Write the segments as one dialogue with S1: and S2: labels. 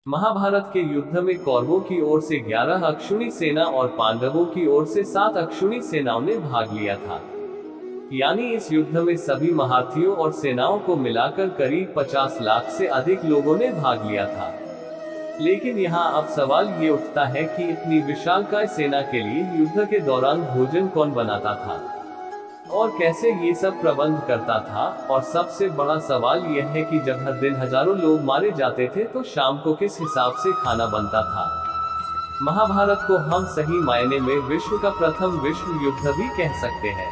S1: महाभारत के युद्ध में कौरवों की ओर से 11 अक्षुणी सेना और पांडवों की ओर से 7 अक्षुणी सेनाओं ने भाग लिया था। यानी इस युद्ध में सभी महारथियों और सेनाओं को मिलाकर करीब 50 लाख से अधिक लोगों ने भाग लिया था। लेकिन यहाँ अब सवाल ये उठता है कि इतनी विशालकाय सेना के लिए युद्ध के दौरान भोजन कौन बनाता था और कैसे ये सब प्रबंध करता था। और सबसे बड़ा सवाल यह है कि जब हर दिन हजारों लोग मारे जाते थे तो शाम को किस हिसाब से खाना बनता था। महाभारत को हम सही मायने में विश्व का प्रथम विश्व युद्ध भी कह सकते हैं,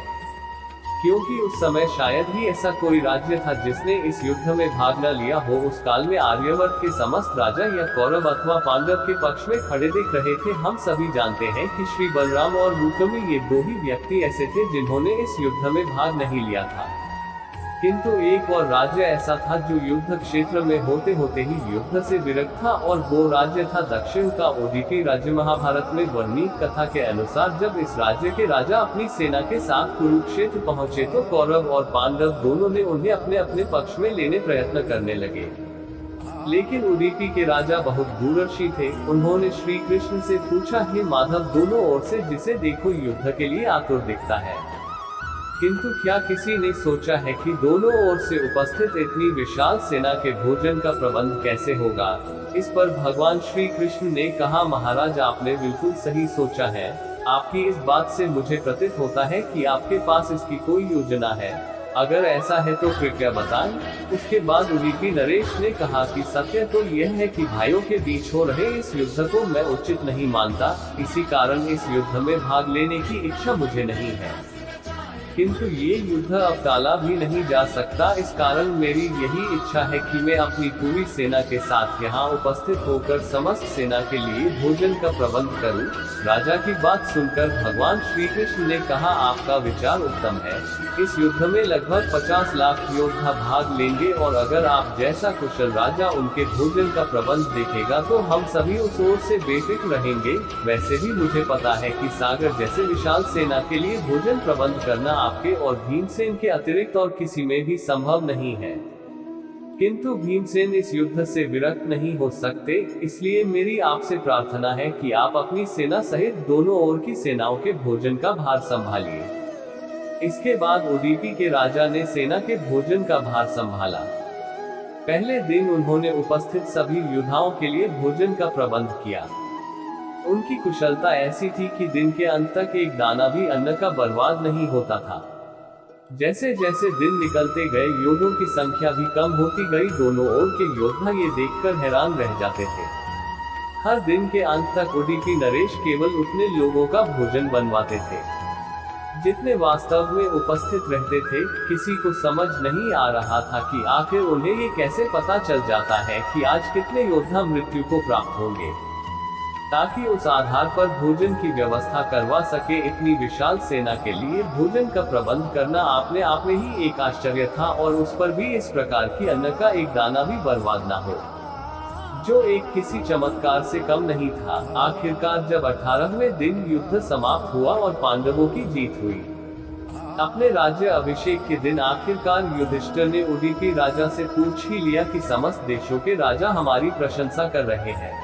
S1: क्योंकि उस समय शायद ही ऐसा कोई राज्य था जिसने इस युद्ध में भाग न लिया हो। उस काल में आर्यवर्त के समस्त राजा या कौरव अथवा पांडव के पक्ष में खड़े दिख रहे थे। हम सभी जानते हैं कि श्री बलराम और रुक्मी ये दो ही व्यक्ति ऐसे थे जिन्होंने इस युद्ध में भाग नहीं लिया था। किंतु एक और राज्य ऐसा था जो युद्ध क्षेत्र में होते होते ही युद्ध से विरक्त था, और वो राज्य था दक्षिण का ओडिपी राज्य। महाभारत में वर्णित कथा के अनुसार जब इस राज्य के राजा अपनी सेना के साथ कुरुक्षेत्र पहुंचे तो कौरव और पांडव दोनों ने उन्हें अपने अपने पक्ष में लेने प्रयत्न करने लगे। लेकिन उडुपी के राजा बहुत दूरदर्शी थे। उन्होंने श्री कृष्ण से पूछा, हे माधव, दोनों ओर से जिसे देखो युद्ध के लिए आतुर दिखता है, किंतु क्या किसी ने सोचा है कि दोनों ओर से उपस्थित इतनी विशाल सेना के भोजन का प्रबंध कैसे होगा। इस पर भगवान श्री कृष्ण ने कहा, महाराज, आपने बिल्कुल सही सोचा है। आपकी इस बात से मुझे प्रतीत होता है कि आपके पास इसकी कोई योजना है। अगर ऐसा है तो कृपया बताएं। उसके बाद उडुपी नरेश ने कहा कि सत्य तो यह है कि भाइयों के बीच हो रहे इस युद्ध को मैं उचित नहीं मानता, इसी कारण इस युद्ध में भाग लेने की इच्छा मुझे नहीं है। किंतु ये युद्ध अब टाला भी नहीं जा सकता, इस कारण मेरी यही इच्छा है कि मैं अपनी पूरी सेना के साथ यहाँ उपस्थित होकर समस्त सेना के लिए भोजन का प्रबंध करूं। राजा की बात सुनकर भगवान श्री कृष्ण ने कहा, आपका विचार उत्तम है। इस युद्ध में लगभग 50 लाख योद्धा भाग लेंगे, और अगर आप जैसा कुशल राजा उनके भोजन का प्रबंध देखेगा तो हम सभी उस ओर से बेफिक्र रहेंगे। वैसे भी मुझे पता है कि सागर जैसे विशाल सेना के लिए भोजन प्रबंध करना आपके और भीमसेन के अतिरिक्त और किसी में भी संभव नहीं है। किंतु भीमसेन इस युद्ध से विरक्त नहीं हो सकते, इसलिए मेरी आपसे प्रार्थना है कि आप अपनी सेना सहित दोनों ओर की सेनाओं के भोजन का भार संभालिए। इसके बाद उडुपी के राजा ने सेना के भोजन का भार संभाला। पहले दिन उन्होंने उपस्थित सभी योद्धाओं के लिए भोजन का प्रबंध किया। उनकी कुशलता ऐसी थी कि दिन के अंत तक एक दाना भी अन्न का बर्बाद नहीं होता था। जैसे जैसे दिन निकलते गए योद्धों की संख्या भी कम होती गई। दोनों ओर के योद्धा ये देखकर हैरान रह जाते थे। हर दिन के अंत तक उडुपी नरेश केवल उतने लोगों का भोजन बनवाते थे जितने वास्तव में उपस्थित रहते थे। किसी को समझ नहीं आ रहा था कि आखिर उन्हें ये कैसे पता चल जाता है कि आज कितने योद्धा मृत्यु को प्राप्त होंगे, ताकि उस आधार पर भोजन की व्यवस्था करवा सके। इतनी विशाल सेना के लिए भोजन का प्रबंध करना अपने आप में ही एक आश्चर्य था, और उस पर भी इस प्रकार की अन्न का एक दाना भी बर्बाद ना हो, जो एक किसी चमत्कार से कम नहीं था। आखिरकार जब 18वें दिन युद्ध समाप्त हुआ और पांडवों की जीत हुई, अपने राज्य अभिषेक के दिन आखिरकार युधिष्ठिर ने उडुपी राजा से पूछ ही लिया कि समस्त देशों के राजा हमारी प्रशंसा कर रहे हैं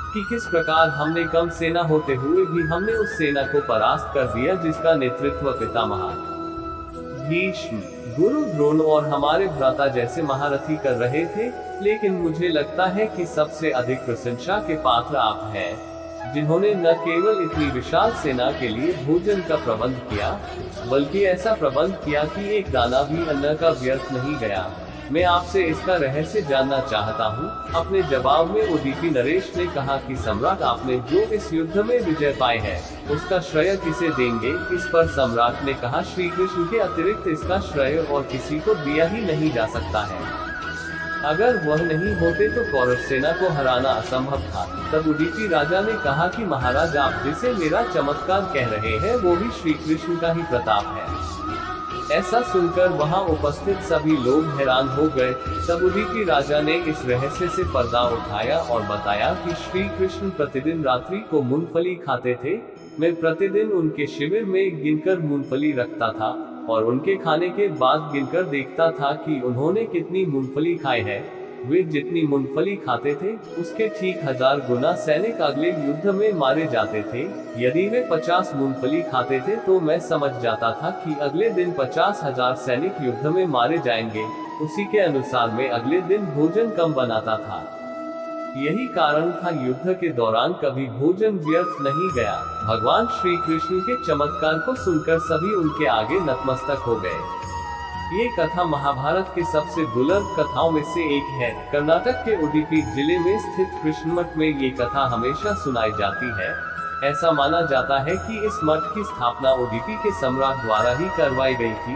S1: कि किस प्रकार हमने कम सेना होते हुए भी हमने उस सेना को परास्त कर दिया जिसका नेतृत्व पितामह भीष्म, गुरु द्रोण और हमारे भ्राता जैसे महारथी कर रहे थे। लेकिन मुझे लगता है कि सबसे अधिक प्रशंसा के पात्र आप हैं, जिन्होंने न केवल इतनी विशाल सेना के लिए भोजन का प्रबंध किया, बल्कि ऐसा प्रबंध किया कि एक दाना भी अन्न का व्यर्थ नहीं गया। मैं आपसे इसका रहस्य जानना चाहता हूँ। अपने जवाब में उडुपी नरेश ने कहा कि सम्राट, आपने जो इस युद्ध में विजय पाए है उसका श्रेय किसे देंगे। इस पर सम्राट ने कहा, श्री कृष्ण के अतिरिक्त इसका श्रेय और किसी को दिया ही नहीं जा सकता है। अगर वह नहीं होते तो कौरव सेना को हराना असंभव था। तब उडुपी राजा ने कहा कि महाराज, आप जिसे मेरा चमत्कार कह रहे हैं वो भी श्री कृष्ण का ही प्रताप है। ऐसा सुनकर वहां उपस्थित सभी लोग हैरान हो गए। तब उडुपी राजा ने इस रहस्य से पर्दा उठाया और बताया कि श्री कृष्ण प्रतिदिन रात्रि को मूंगफली खाते थे। मैं प्रतिदिन उनके शिविर में गिनकर मूंगफली रखता था और उनके खाने के बाद गिनकर देखता था कि उन्होंने कितनी मूंगफली खाई है। वे जितनी मूंगफली खाते थे, उसके ठीक 1000 गुना सैनिक अगले युद्ध में मारे जाते थे। यदि वे 50 मूंगफली खाते थे तो मैं समझ जाता था कि अगले दिन 50,000 सैनिक युद्ध में मारे जाएंगे। उसी के अनुसार मैं अगले दिन भोजन कम बनाता था। यही कारण था युद्ध के दौरान कभी भोजन व्यर्थ नहीं गया। भगवान श्री कृष्ण के चमत्कार को सुनकर सभी उनके आगे नतमस्तक हो गए। ये कथा महाभारत के सबसे दुर्लभ कथाओं में से एक है। कर्नाटक के उडुपी जिले में स्थित कृष्ण मठ में ये कथा हमेशा सुनाई जाती है। ऐसा माना जाता है कि इस मठ की स्थापना उडुपी के सम्राट द्वारा ही करवाई गई थी।